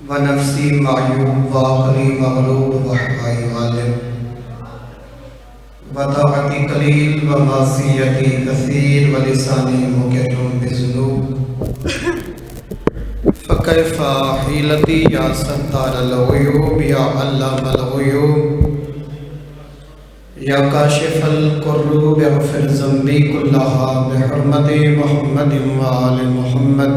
ونفسی معیوب وآخری مغلوب وحوائی غالب وطاعتی قلیل ومعصیتی کثیر ولسانی مکرم بذنوب فکیف حیلتی یا ستار الغیوب یا علام الغیوب یا کاشف الکروب اغفر ذنبی کلہا بحرمت محمد وآل محمد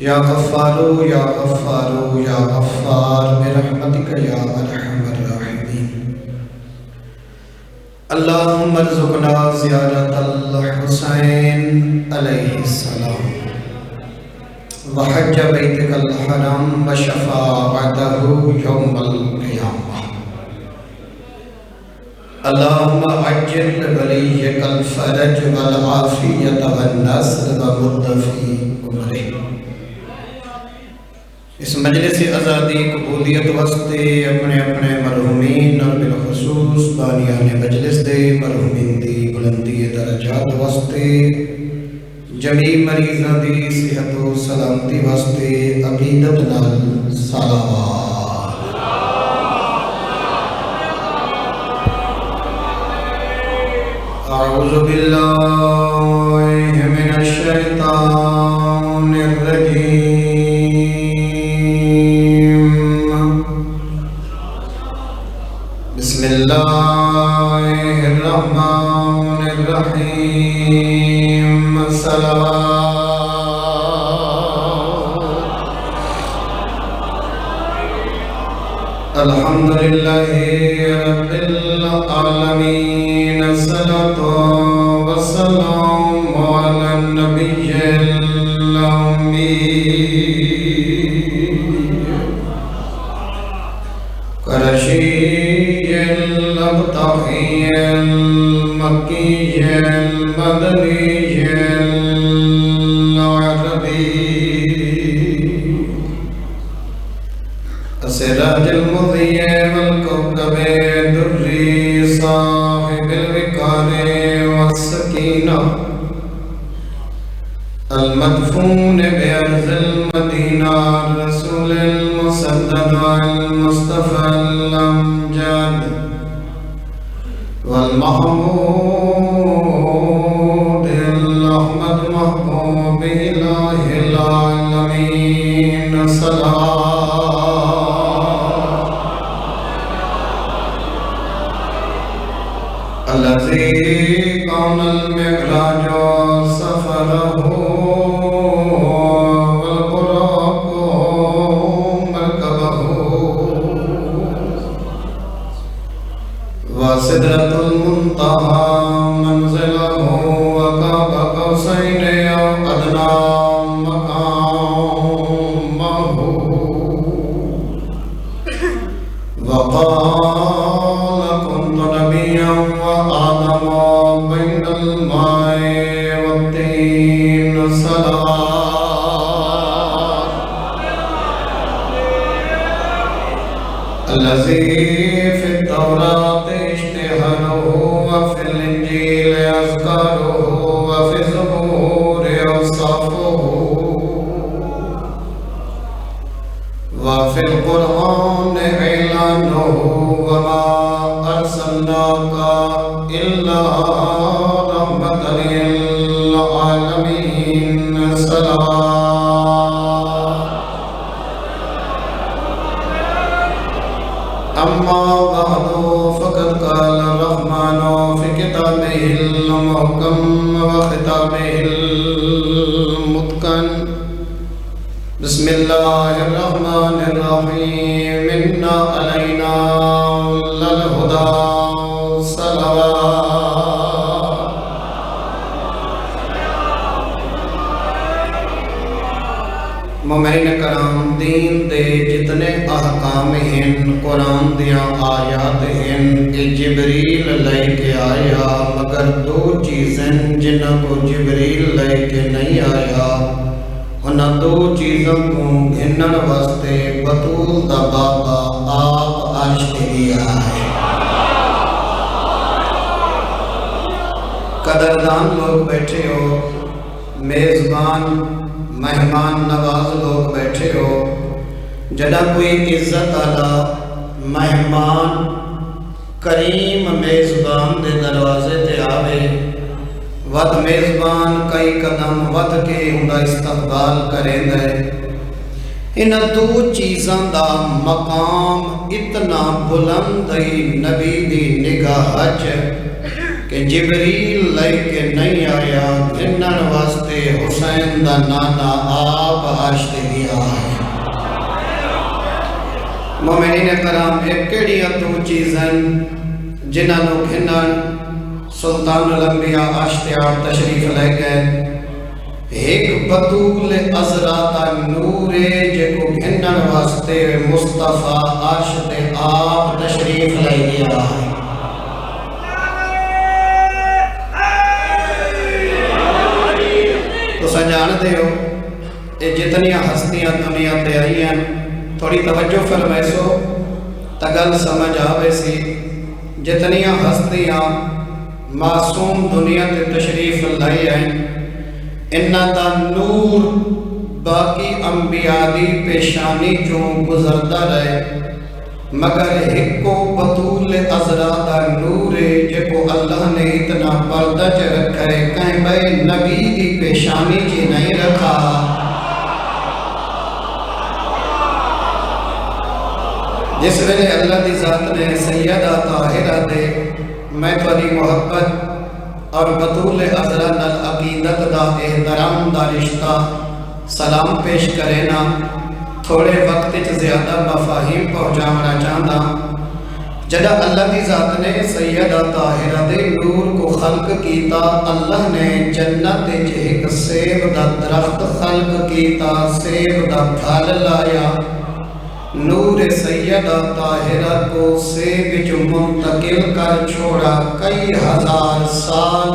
یا غفارو یا غفارو یا غفار برحمتک یا ارحم الراحمین اللہم ارزقنا زیارت الحسین علیہ السلام وحج بیتک الحرام وشفاعتہ یوم القیامہ اللہم عجل ولیک الفرج والعافیت والنصر ومد فی عمرہ۔ اس مجلس ازادی قبولیت واسطے اپنے اپنے مرحومین اور بالخصوص بانیان مجلس دے مرحومین دی بلندی درجات واسطے جمیع مریضاں دی صحت و سلامتی واسطے عقیدت نال صلوات۔ اعوذ باللہ من الشیطان الرجیم بسم اللہ الرحمن الرحیم صلوات الحمدللہ رب العالمین الصلاة والسلام علی النبی الأمی قرشی الابتحی المکی المدنی العربی السراج المضيء والكوكب الدري صاحب الوقار والسكينة المدفون بأرض المدينة الرسول المسدد المصطفى الأمجد والمحمود الأحمد محبوب إله العالمين صلوات الذي كان المعراج سفره والبراق مركبه وسدرة المنتهى منزله وقاب قوسين أو أدنى مقامه وقال كنت نبيا وآدم بين الماء والطين صلوات الذي في التوراة اشتهره وفي الإنجيل أذكاره وفي الزبور أوصافه وفي القرآن إعلانه وما أرسلناك إلا رحمة للعالمين صلوات أما بعد فقد قال الرحمن في كتابه المحكم وختامه المتقن بسم الله الرحمن الرحيم إنا علينا للهدى صلوات مومنین کرام دین دے جتنے احکام ہیں قرآن دیا آیات ہیں کہ جبریل لے کے آیا مگر دو چیزیں جنہ کو جبریل لے کے نہیں آیا انہاں دو چیزوں کو گھنن واسطے بطول دا بابا آپ عرش تے دیا ہے۔ قدردان لوگ بیٹھے ہو، میزبان مہمان نواز لوگ بیٹھے ہو، جدا کوئی عزت والا مہمان کریم میزبان دے دروازے تے آوے، ود میزبان کئی قدم ود کے اندا استقبال کریں دے۔ ان دو چیزاں دا مقام اتنا بلندی نبی دی نگاہ کہ جبریل لے کے نہیں آیا، گھنن واسطے حسین دا نانا آپ آشتے دیا ہے۔ مومنین کرام، ایک کیڑیاں دو چیزیں جنہاں نو گھنن سلطان الانبیاء اشتیاق تشریف لے گئے۔ ایک بطول عذرا دا نور جے کو گھنن واسطے مصطفیٰ عاشق آپ تشریف لے گیا ہے۔ تو سجان دے ہو اے جتنیاں ہستیاں دنیا تے آئی ہیں، تھوڑی توجہ فرمائیسو تگل سمجھ آوے سی۔ جتنیاں ہستیاں معصوم دنیا تے تشریف لائی ہیں، انہاں دا نور باقی انبیاء دی پیشانی چوں گزردا رہے، مگر ہکو بطول عذرا دا نور جے کو اللہ نے اتنا پردہ چ رکھا ہے، کہیں بھائی نبی دی پیشانی چ نہیں رکھا۔ جس ویلے اللہ دی ذات نے سیدہ طاہرہ دے میں تھوڑی محبت اور بطول عذرا نال عقیدت دا احترام دا رشتہ سلام پیش کرے نا، تھوڑے وقت زیادہ مفاہیم پہنچانا چاہتا۔ جدا اللہ کی ذات نے سیدہ طاہرہ دے نور کو خلق کیتا، اللہ نے جنت ایک سیب دا درخت خلق کیتا، سیب دا پھل لایا، نور سیدہ طاہرہ کو سیب جو منتقل کر چھوڑا، کئی ہزار سال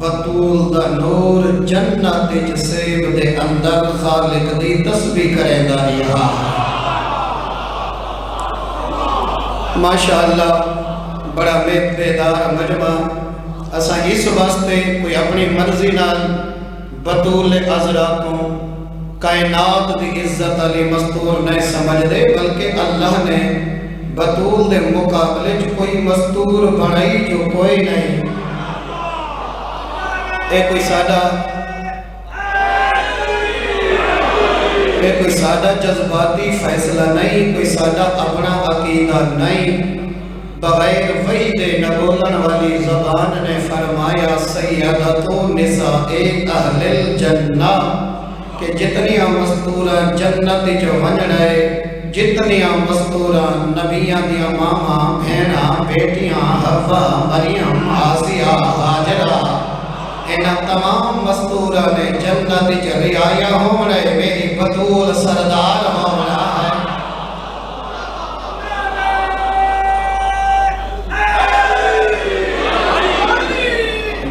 بطول دا نور جنت سیب دے اندر خالق دی تسبیح کرے دا رہا۔ ماشاءاللہ بڑا بیدار مجمع، اساں اس واسطے کوئی اپنی مرضی نال بطول عذرا کو کائنات دی عزت علی مستور نہیں سمجھ دے، بلکہ اللہ نے بطول دے مقابلے جو کوئی مستور بڑھائی جو کوئی نہیں۔ اے کوئی سادہ جذباتی فیصلہ نہیں، کوئی سادہ اپنا عقیدہ نہیں، بغیر وحی دے نبولن والی زبان نے فرمایا سیدۃ نساء اہل الجنہ، کہ جتنیاں مستورہ جنت جو ونجڑے، جتنیاں مستورہ نبیاں دیا ماما بھینا بیٹیاں حوا مریم آسیہ حاجرہ، انہاں تمام مستورہ نے جنت جو رعایا ہونے میری بطول سردار ہونا ہے۔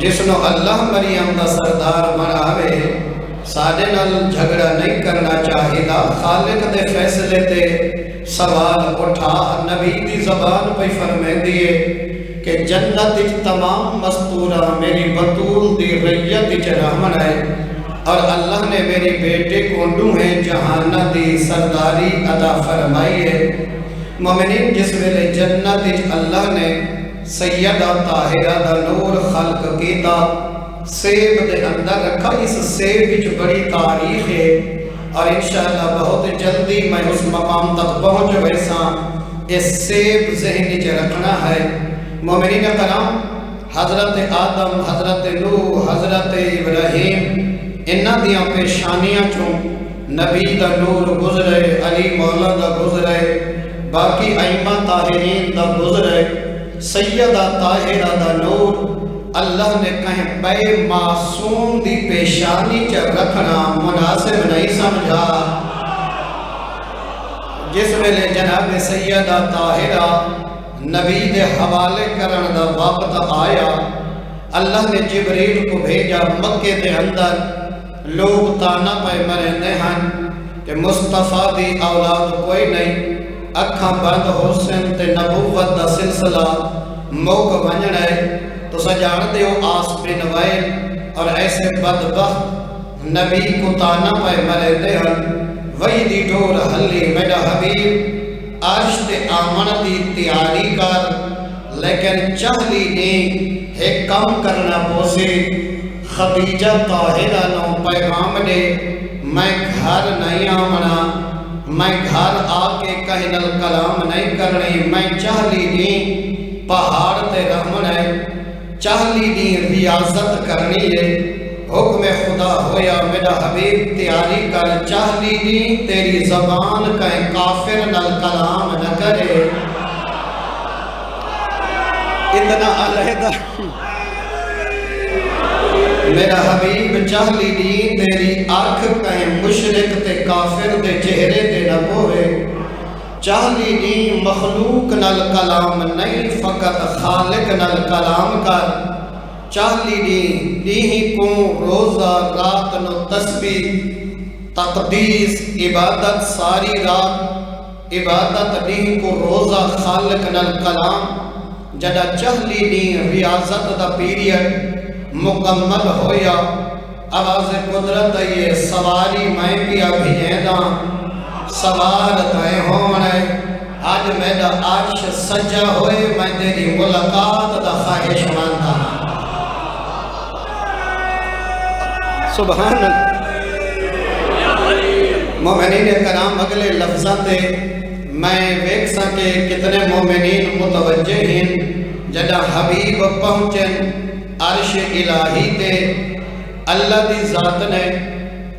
جس نو اللہ مریم دا سردار بناوے، ساڈے نال جھگڑا نہیں کرنا چاہیے، خالق دے فیصلے تے سوال اٹھا۔ نبی دی زبان پہ فرمائے دیے کہ جنت تمام مستورہ میری بطول دی ریت رحمن ہے، اور اللہ نے میری بیٹے کو نوح جہانہ دی سرداری عطا فرمائی ہے۔ مومنین، جس ویلے جنت اللہ نے سیدہ طاہرہ دا نور خلق کیتا، سیب دے اندر رکھا، اس سیب وچ بڑی تاریخ ہے، اور انشاءاللہ بہت جلدی میں اس مقام تک پہنچ ویسا اس سیب ذہن وچ رکھنا ہے۔ مومنین کرام، حضرت آدم، حضرت نوح، حضرت ابراہیم، انہاں دیاں پیشانیاں چوں نبی دا نور گزرے، علی مولا دا گزرے، باقی ائمہ طاہرین دا گزرے، سیدہ طاہرہ دا نور اللہ نے کہیں بے معصوم دی پیشانی چا رکھنا مناسب نہیں سمجھا۔ جس ویلے جناب سیدہ طاہرہ نبی دے حوالے کرن دا وقت آیا، اللہ نے جبریل کو بھیجا۔ مکے دے اندر لوگ تانا پہ مرندے ہیں کہ مصطفیٰ دی اولاد کوئی نہیں، اکھاں بند حسن تے نبوت دا سلسلہ موک ونجڑے۔ تو سجان دیو آس بن وائل اور ایسے بدبخت نبی کو تانا پہ مرندے ہیں، وہی دی ٹور ہلی میرا حبیب عرش تے آمن دی تیاری کر لیکن چہلی نہیں ایک کام کرنا پوسے خدیجہ طاہرہ نو پیغام دے میں گھر نہیں آمنا میں گھر آ کے کہن الکلام نہیں کرنی میں چہلی نہیں پہاڑ تے رہنا ہے چہلی نہیں ریاضت کرنی ہے حکم خدا ہویا میرا حبیب تیاری کر چہلی نہیں تیری زبان کہیں کافر نل کلام نہ کرے اتنا علیحدہ میرا حبیب چہلی نہیں تیری آنکھ کہیں مشرک تے کافر دے چہرے دے نہ پوے چہلی نہیں مخلوق نل کلام نہیں فقط خالق نل کلام کر چہلی نہیں کو روزہ رات نو تسبیح تقدیس عبادت ساری رات عبادت نہیں کو روزہ خالق نل کلام جڑا چہلی نہیں ریاضت دا پیریڈ مکمل ہویا آواز قدرت یہ سواری میں پیا بھیجیدہ سوار تائیں ہونے آج میرا عرش سجا ہوئے میں تیری ملاقات دا خواہش مانتا سبحان مومنین کرام اگلے لفظاتے میں ویک سکے کتنے مومنین متوجہ ہیں جڑا حبیب پہنچن عرش الہی تے اللہ دی ذات نے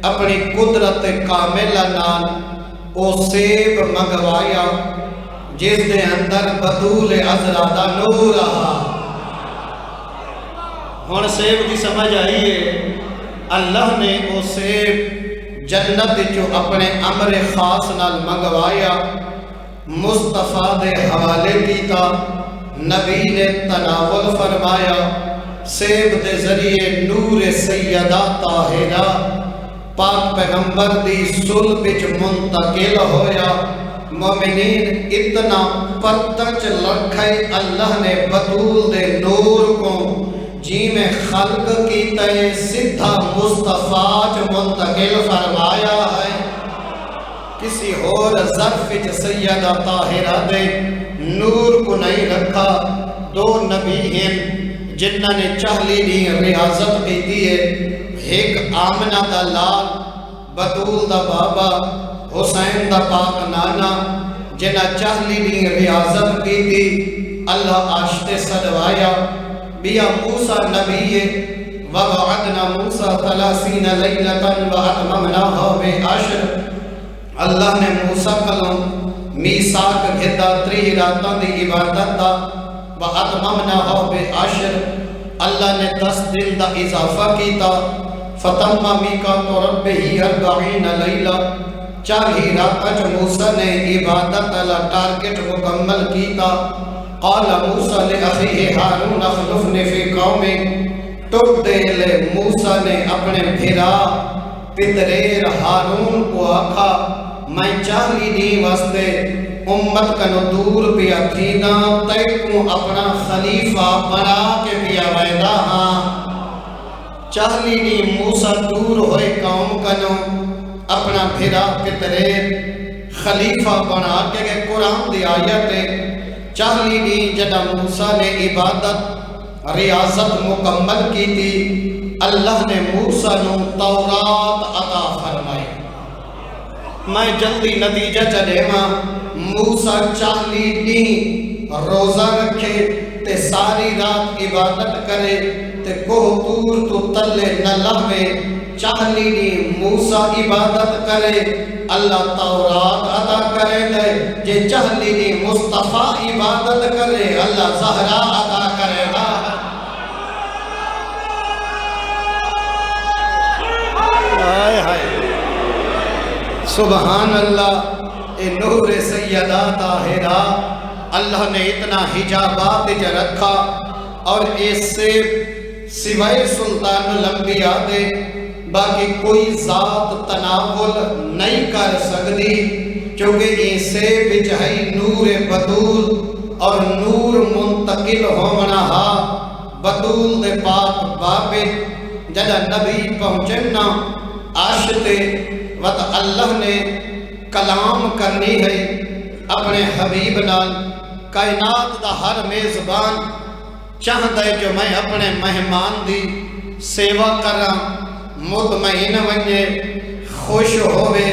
اپنی قدرت کاملہ نال او سیب منگوایا جس دے اندر بطول عذرا دا نور رہا ہون سیب دی سمجھ آئیے اللہ نے او سیب جنت جو اپنے امر خاص نال منگوایا مصطفیٰ دے حوالے کیتا نبی نے تناول فرمایا سیب دے ذریعے نور سیدہ طاہرہ پاک پیغمبر دی صلب وچ منتقل ہویا مومنین اتنا پرتچ لکھے اللہ نے بطول دے نور کو جی میں خلق کی تے سدھا مصطفیٰ جو منتقل فرمایا ہے کسی اور ظرف وچ سیدہ طاہرہ دے نور کو نہیں رکھا دو نبی ہیں جنہاں نے چہلی نہیں ریاضت کی دیئے ایک آمنہ دا لال بطول دا بابا حسین دا پاک نانا جنہاں چہلی نہیں ریاضت کی دی اللہ آشتے صدوایا بیا موسیٰ نبی وَوَعَدْنَا مُوسَىٰ 30 لَيْلَةً وَأَتْمَمْنَاهَا بِعَشْرٍ اللہ نے موسیٰ کلوں میثاق گھتا 3 راتاں دی عبادت دا وَأَتْمَمْنَاهَا بِعَشْرٍ اللہ نے 10 دن دا اضافہ کیتا فَتَمَّ مِيقَاتُ رَبِّهِ 40 لَيْلَةً 40 راتاں جو موسیٰ نے عبادت اللہ ٹارگٹ مکمل کیتا قال موسیٰ لِأَخِيهِ هَارُونَ اخْلُفْنِي فِي قَوْمِي ٹوٹ دے لے موسیٰ نے اپنے بھرا پتریر ہارون کو آکھا میں چاہلی نہیں واسطے امت کنو دور پیا تھینا تے کو اپنا خلیفہ بنا کے پیا ویدہ ہاں چاہلی نہیں موسیٰ دور ہوئے قوم کنو اپنا بھرا پتریر خلیفہ بنا کے قرآن دی آیت چاہلی نہیں جدہ موسیٰ نے عبادت ریاضت مکمل کی تھی اللہ نے موسیٰ نو تورات عطا فرمائی میں جلدی نتیجہ چلے ماں موسیٰ 40 دن روزہ رکھے تے ساری رات عبادت کرے تے کوہ تور تو تلے نہ لہوے 40 دن موسیٰ عبادت کرے اللہ تورات عطا کرے دے جے 40 دن مصطفیٰ عبادت کرے اللہ زہرا عطا کرے گا سبحان اللہ اے نور سیدہ طاہرہ اللہ نے اتنا حجابات جو رکھا اور اس سے سوائے سلطان الانبیاء دے باقی کوئی ذات تناول نہیں کر سکتی کیونکہ اس سے بجہی نور بطول اور نور منتقل ہونا بطول دے پاک بابے جدہ نبی پہنچنا عاشتے وقت اللہ نے کلام کرنی ہے اپنے حبیب نال، کائنات دا ہر میزبان چاہتا ہے جو میں اپنے مہمان دی سیوا کرا، مطمئن ونجے خوش ہوئے۔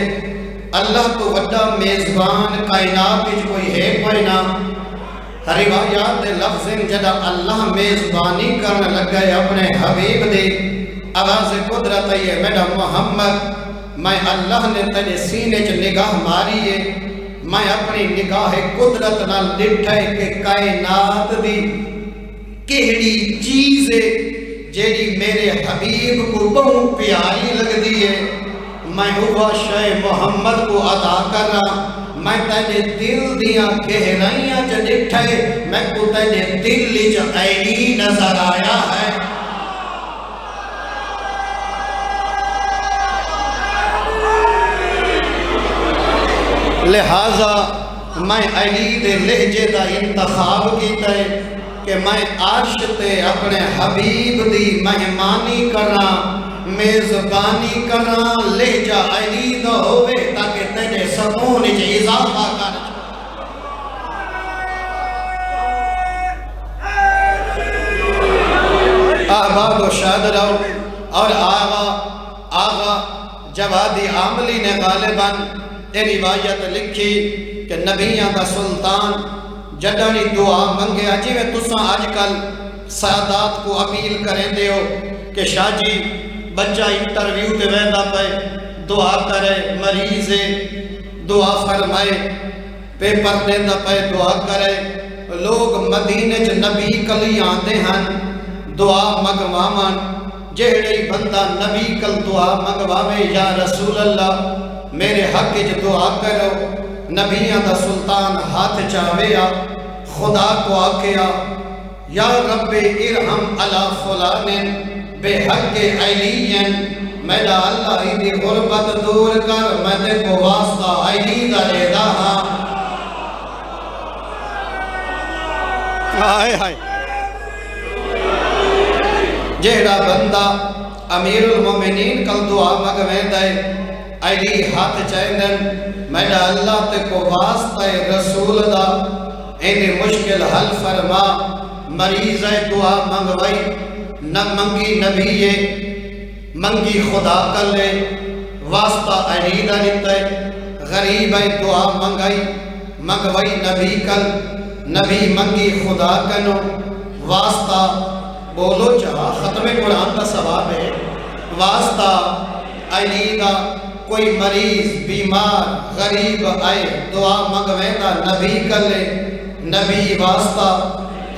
اللہ تو وڈا میزبان کائنات وچ کوئی ہے کوئی نہ۔ روایات دے لفظ جدا اللہ میزبانی کرنے لگا ہے اپنے حبیب دی، آواز قدرت ہے میرا محمد، میں اللہ نے تیرے سینے چ نگاہ ماری ہے، میں اپنی نگاہ قدرت نال ڈٹھا ہے کہ کائنات دی کیڑی چیز ہے جیڑی میرے حبیب کو بہت پیاری لگ دی ہے، میں ہوا شے محمد کو عطا کر رہا، میں تیرے دل دیاں گہرائیاں چ ڈٹھا ہے، میں کو تیرے دل چ عینی نظر آیا ہے۔ لہٰذا میں علی دے لہجے دا انتخاب کیتا ہے کہ میں عرش تے اپنے حبیب دی مہمانی کرنا، میزبانی کرنا، لہجہ علی دا ہوئے تاکہ تیرے سکون وچ اضافہ کر۔ احباب و شاد رہو۔ اور آغا جوادی عاملی نے غالباً یہ روایت لکھی کہ نبیاں دا سلطان جدانی دعا منگے جی میں تساں آج کل سادات کو اپیل کریں دے ہو کہ شاہ جی بچہ انٹرویو تے ویندا پے دعا کرے، مریض دعا فرمائے، پیپر دیندا پے دعا کرے، لوگ مدینے چ نبی کلی آندے ہن دعا منگواون، جہڑے بندہ نبی کل دعا منگواوے یا رسول اللہ میرے حق وچ دعا کرو، نبیاں دا سلطان ہاتھ چاویا، خدا کو آکیا یا رب ارحم علی فلان بے حق علی، میرا اللہ ہی دی غربت دور کر، میں تے کو واسطہ علی دا دے دا ہاں۔ آئے ہائے جہڑا بندہ امیر المومنین کل دعا منگویں دے، علی ہاتھ چاہندن میرا اللہ تے کو واسطہ رسول دا اینی مشکل حل فرما، مریض دعا منگوائی نہ منگی نبی منگی خدا کر لے، واسطہ علی دا لیتے، غریب دعا منگوائی نبی کل، نبی منگی خدا کنو، واسطہ بولو چاہا ختم قرآن کا ثواب ہے، واسطہ علی دا کوئی مریض بیمار غریب آئے دعا منگویں دا نبی کر لے، نبی واسطہ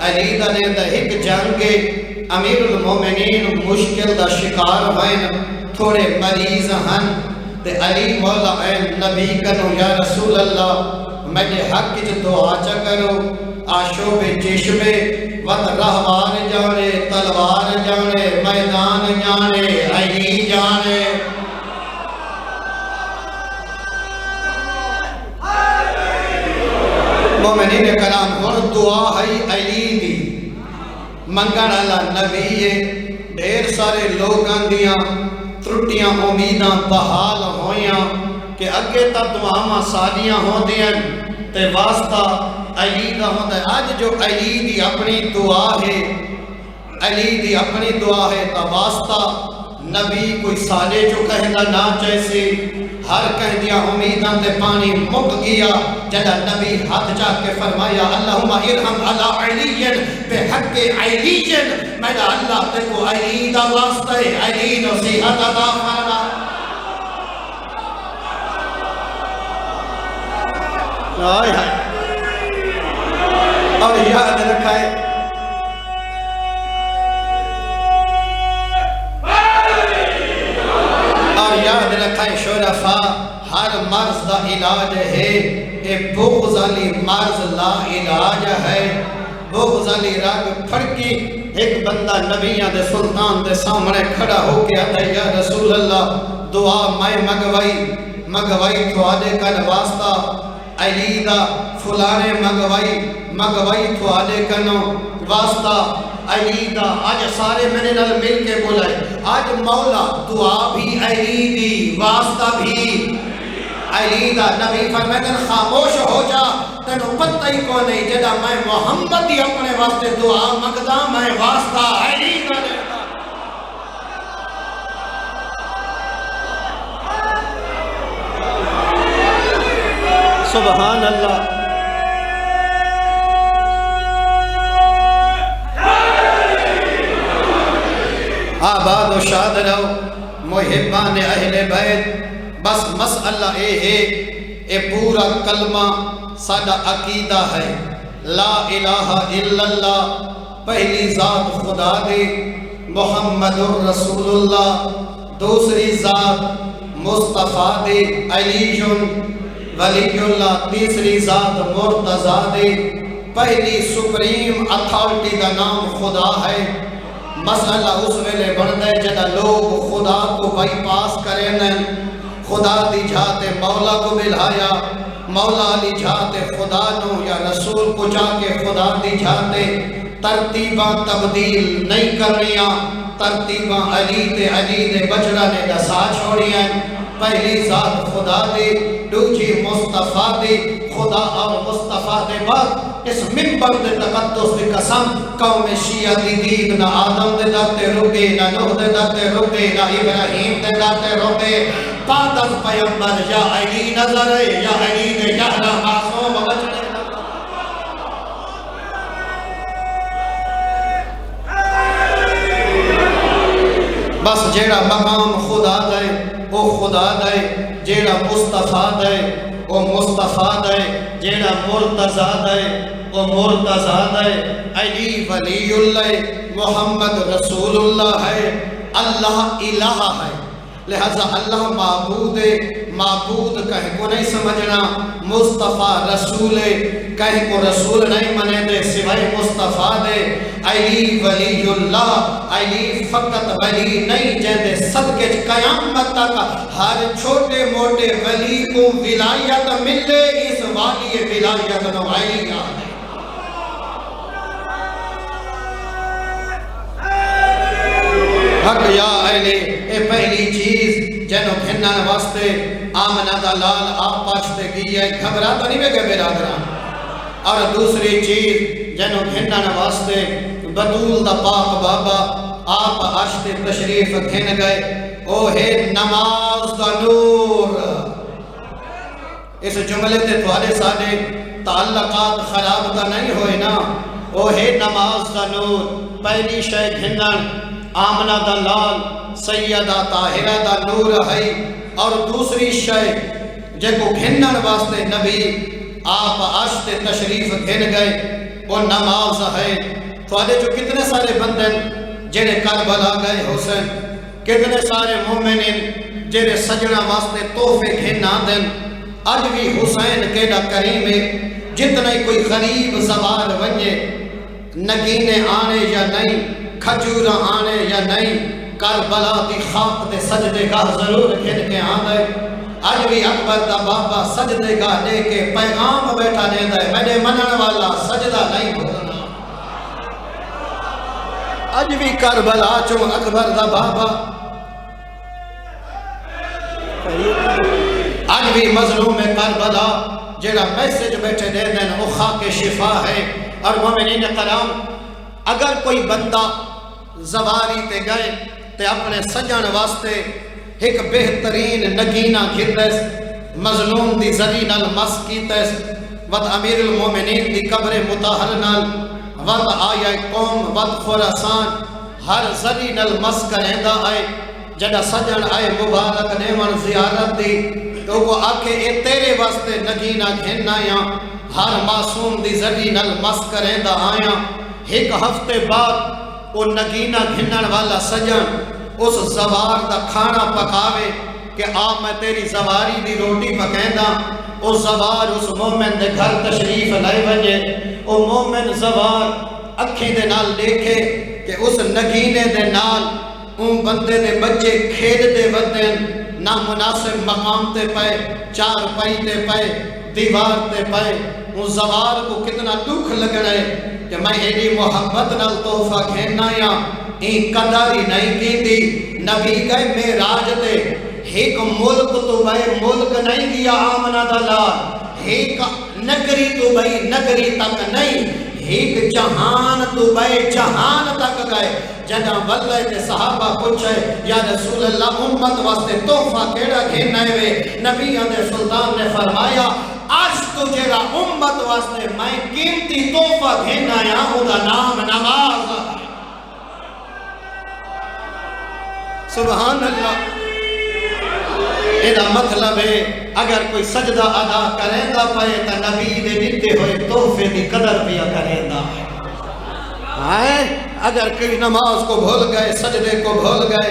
علی دا نے دا ایک جنگ امیر المومنین مشکل دا شکار ہوئن، تھوڑے مریض ہن تے علی مولا اے نبی کنو یا رسول اللہ میرے حق جو دعا چا کرو، آشوب چشمے وط رہوار جانے، تلوار جانے، میدان جانے، علی جانے۔ مومنین کرام اور دعا ہے علی دی، منگن اللہ نبی ہے، ڈھیر سارے لوگاں دیاں ترٹیاں امیداں بحال ہویاں کہ اگے تا دعاواں سالیاں ہوں دیاں تے واسطہ علی دا ہوتا ہے۔ آج جو علی دی اپنی دعا ہے، علی دی اپنی دعا ہے تا واسطہ نبی کوئی سالے جو کہنا نہ چیسے، ہر کہہ دیا امیداں تے پانی مک گیا، جدہ نبی ہاتھ جا کے فرمایا اللہم ارحم علی علی بے حق علی، میرا اللہ تے کو علی دا واسطہ ہے، علی نصیحت عطا فرما۔ آئے ہائے اور یاد رکھائے یاد رکھائے شرفا، ہر مرض دا علاج ہے، اے بغض علی مرض لا علاج ہے۔ بغض علی رگ پھڑکی، ایک بندہ نبیاں دے سلطان دے سامنے کھڑا ہو کے آتا ہے یا رسول اللہ دعا میں منگوائی تھوڑے کن واسطہ علی دا، فلانے منگوائی تھوڑے کنو واسطہ علی دا۔ آج سارے میرے نال مل کے بولائے آج مولا دعا بھی علی دی، واسطہ بھی علی دا نبی فرمائے خاموش ہو جا تینوں پتہ ہی کو نہیں جدا میں محمد ہی اپنے واسطے دعا مگدا میں واسطہ علی دا دیتا سبحان اللہ آباد و شاد رہو محبان اہل بیت بس مسئلہ اے پورا کلمہ سادہ عقیدہ ہے لا الہ الا اللہ پہلی ذات خدا دے محمد الرسول اللہ دوسری ذات مصطفیٰ دے علی ولی اللہ تیسری ذات مرتضیٰ دے پہلی سپریم اتھارٹی دا نام خدا ہے مسئلہ اس ویلے بڑھتا ہے جدہ لوگ خدا کو بائی پاس کریں خدا دی جاتے مولا کو ملایا مولا لی جاتے خدا نو یا رسول کو جا کے خدا دی جاتے ترتیبہ تبدیل نہیں کرنیاں ترتیبہ علی دے بچڑا نے دسا چھوڑیاں پہلی ذات خدا دے دوجی مصطفیٰ دے خدا اور مصطفیٰ دے بعد اس منبر دے تقدس دے قسم قوم شیعہ دی دید نہ آدم دے داتے رکے نہ نوح دے داتے رکے نہ ابراہیم دے داتے رکے بعد از پیمبر یا علی نظر یا علی دے یہلا معصوم بچنے بس جیڑا مقام خدا دے وہ خدا دے جیڑا مصطفیٰ دے وہ مصطفیٰ دے جیڑا مرتضیٰ دے وہ مرتضیٰ دے علی ولی اللہ محمد رسول اللہ ہے اللہ الہ ہے لہذا اللہ معبود ہے معبود کہیں کو نہیں سمجھنا مصطفیٰ رسول ہے کہیں کو رسول نہیں منے دے سوائے مصطفیٰ دے علی ولی اللہ علی فقط ولی نہیں جہدے صدقے قیامت تک ہر چھوٹے موٹے ولی کو ولایت ملے اس والی ولایت نو علی آنے حق یا اہلِ اے پہلی چیز جنہوں گھنن واسطے آمنہ دا لال آپ پاشتے گئی ہے گھبرا تو نہیں بے برادران اور دوسری چیز جنہوں گھنن واسطے بدول دا پاک بابا آپ عرشتے تشریف گھن گئے او ہے نماز دا نور اس جملے تے توارے ساڑے تعلقات خراب دا نہیں ہوئے نا او ہے نماز دا نور پہلی شے گھنن آمنہ دا لال سیدہ طاہرہ دا نور ہے اور دوسری شے جے کو گھنن واسطے نبی آپ عشت تشریف گھن گئے وہ نماز ہے تو آدھے جو کتنے سارے بندن جنہیں کربلا گئے حسین کتنے سارے مومنین جنہیں سجنہ واسطے توفے گھننا دن آج بھی حسین کے دا کریم جتنے کوئی غریب زوار ونجے نگینے آنے یا نہیں کھجورہ آنے یا نہیں کربلا دی خاک دے سجدے گاہ ضرور گھن کے آنے آج بھی اکبر دا بابا سجدے گاہ لے کے پیغام بیٹھا دے دے میرے منن والا سجدہ نہیں بھولنا آج بھی کربلا چون اکبر دا بابا آج بھی مظلوم کربلا جیڑا میسج بیٹھے دے دیں وہ خاک شفا ہے اور مومنین کرام اگر کوئی بندہ زواری تے گئے تے اپنے سجن واسطے ایک بہترین نگینہ گھردس مظلوم دی زرین المس کیتس ود امیر المومنین دی قبر متحر نال ود آیا قوم ود خوراسان ہر زرین المس کرندہ آئے جڑا سجن آئے مبارک نیمن زیارت دی تو وہ آکے اے تیرے واسطے نگینہ گھن آیا ہر معصوم دی زرین المس کرندہ آیا ایک ہفتے بعد وہ نگینہ گھنن والا سجن اس زوار دا کھانا پکاوے کہ آپ میں تیری زواری دی روٹی پکیندہ او زوار اس مومن دے گھر تشریف لائے بجے او مومن زوار اکھی دے نال دیکھے کہ اس نگینے دے نال ان بندے دے بچے کھیل دے ودن نامناسب مقام تے پائے چار پائی تے پائے دیوار تے پائے ان زوار کو کتنا دکھ لگ رہے کہ میں ایڈی محبت نال تحفہ کھیلنا یا این قداری نہیں کی دی نبی گئے میراج دے ایک ملک تو بھائی ملک نہیں گیا آمنہ دا لال، ایک نگری تو بھائی نگری تک نہیں، ایک جہان تو بھائی جہان تک گئے۔ جنہ واللہ نے صحابہ پوچھے یا رسول اللہ امت واسطے تحفہ کیڑا گھنائے ہوئے؟ نبی دے سلطان نے فرمایا آج تو جیڑا امت واسطے میں قیمتی تحفہ گھنایا ہوں دا نام نماز۔ سبحان اللہ۔ یہ مطلب ہے اگر کوئی سجدہ ادا کریں دا پائے تا نبی دے دیتے ہوئے تحفے دی قدر بھی کریں دا ہے۔ اگر کوئی نماز کو بھول گئے، سجدے کو بھول گئے،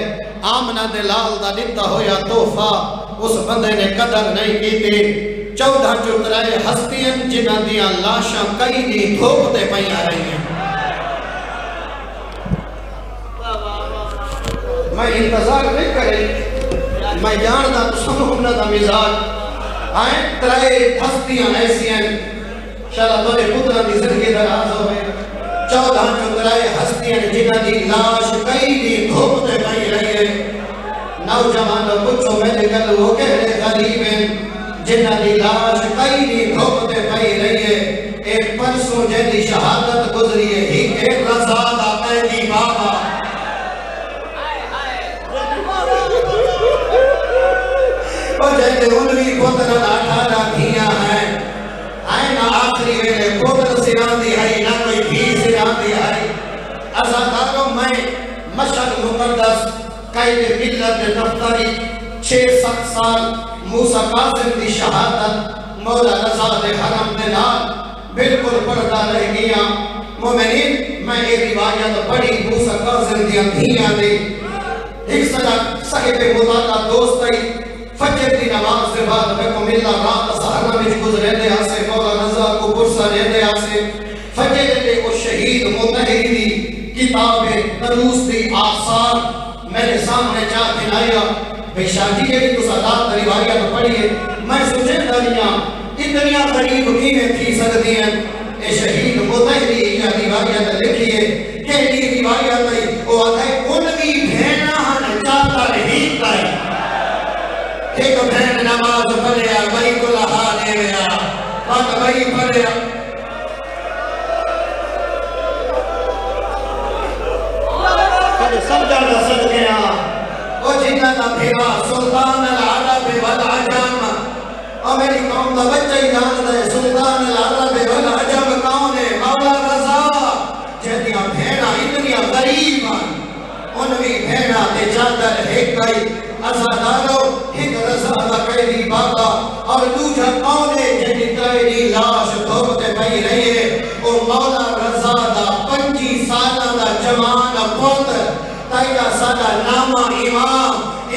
آمنہ دے لال دا دیتا ہویا تحفہ اس بندے نے قدر نہیں کی تھی۔ 14 چترائے ہستیاں جنہ دیاں لاشاں کئی دی دھوپتے پہی آ رہی ہیں۔ میں انتظار نہیں کریں، میں جانتا تو سنوں دا مزاج آئیں ترائے ہستیاں ایسی ہیں شاءاللہ تو نے قدرت دی زندگی دراز ہوئے۔ 14 چترائے ہستیاں جنہ دی لاش کئی دی دھوپتے پہی رہی ہے۔ نوجوان پوچھو میں نے کل وہ کہنے غریب ہیں جنہ دی لاش کئی دی دھوپتے پہی رہی ہے۔ ایک پرسوں جیدی شہادت گزری ہے، ہی کہ رضا دا قیدی بابا اور جیدے انوی پتر 18 دھیاں ہیں، آئے نا آخری ویلے پتر سیران دی ہے نہ کوئی بھی سیران دی ہے۔ ازاداروں میں مشہد مقدس قائد ملت دفتری 6-7 سال موسیٰ قاسم دی شہادت مولا رضا دے حرم دے نال بالکل پڑھتا رہ گیا۔ مومنین میں ایک روایت پڑھی موسیٰ قاسم دی دھیاں دی ایک صاحب مطالعہ دوستی فجر دی نماز سے بعد میں کو ملا رات سہرہ میں گزرے دے آسے مولا رضا کو پرسہ رہ دے آسے فجر دے کو شہید متحری دی کتاب دروس دی آثار میرے سامنے چاہ دلایا بے شادی کے بھی تو صدات روایت پڑھئے میں سوچے دنیا اتنیا قریب کی میں تھی سکتی ہیں اے شہید متحری یا روایت لکھئے کہ یہ روایت ہے وہ آتا ہے انوی بھینا ہن چاہتا رہی تائی ایک بہن نماز پڑھیا بھائی کو لہا دے گیا وقت بھائی پڑھیا کبھی سمجھا نہ سد گیا وہ جنہ دا بھیرا سلطان العرب والعجم اور میری قوم دا بچہ ہی جان دے سلطان العرب والعجم کون ہے مولا رضا جہدیاں بھینا اتنیا غریب انوی بھینا تے چادر ایک گئی ازادارو ایک رضا دا قیدی بابا اور دوجہ کون ہے جنہی تیری لاش دھوپتے پہی رہی ہے وہ مولا رضا دا 25 سالہ دا جوان پوتر تیرہ سالہ نامہ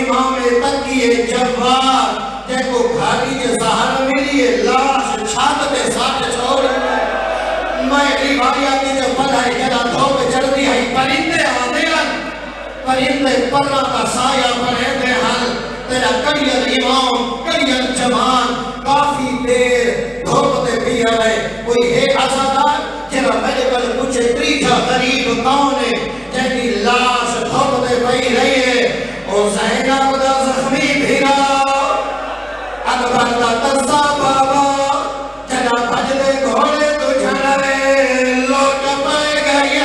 امام تقی جوار جے کو گھاڑی کے سہار ملی ہے لاش چھاتے ساتھ چھوڑ میں روایات کی جو پڑھائی جنا دھوپ چڑھتی ہے پرندے آنے پرندے پرہ کا سایہ پرہتے حل تیرا کریل امام کریل جوان کافی دیر دھوپتے بھی آئے کوئی ہے ازادار جنہا میرے بل پوچھے تریجہ غریب کون ہے جنہی لاش دھوپتے بھی رہی ہے او زینب دا زخمی بھیرا اکبر دا ترسا بابا جنہا بھجدے گھوڑے تو جھنرے لوٹ پائے گئی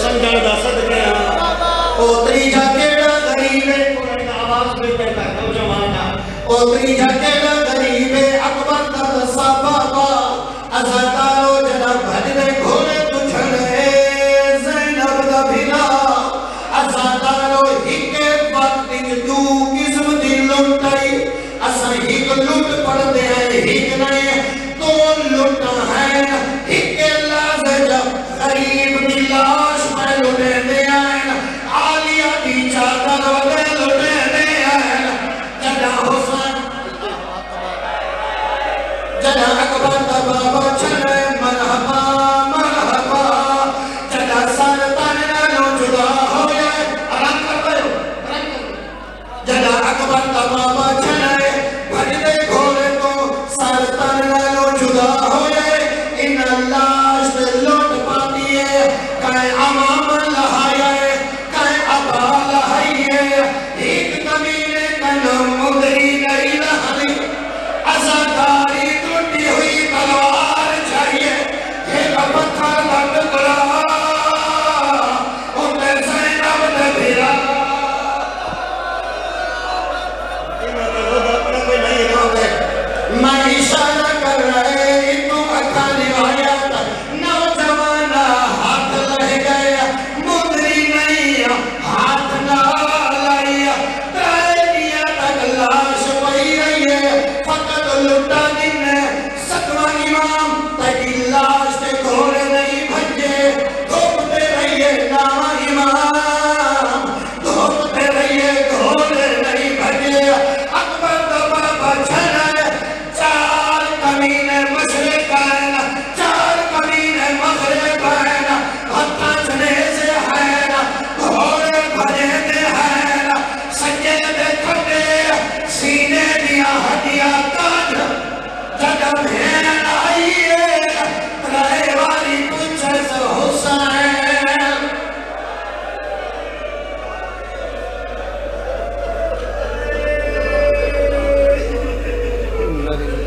سمجھا صدقے اوتری جا کیڑا غریب ہے قرآن آواز میں کہتا ہے نوجوانا اوتری جا کیڑا غریب ہے اکبر دا دسا بابا ازادارو جنا بھجنے گھوڑے تجھڑے زینب دا بھلا ازادارو ہکے وقت تو قسم دی لٹائی اسا ہک لٹ پڑ دے ہیں ہک نہیں تو لٹ ہے ہکے لاز جب غریب دی لاش میں لٹے دے آئین آلیہ دی چادر ودے لٹے دے آئین جنا حسن جنا اکبر دا بابا چھنے مرحبا مرحبا جنا سرطان نو جدا ہوئے آرام کر گئے جنا اکبر دا بابا چھنے بھجدے گھوڑے تو سرطان نو جدا ہوئے ان اللہ سے لوٹ پاتی ہے کہے گیا تاج جگہ میں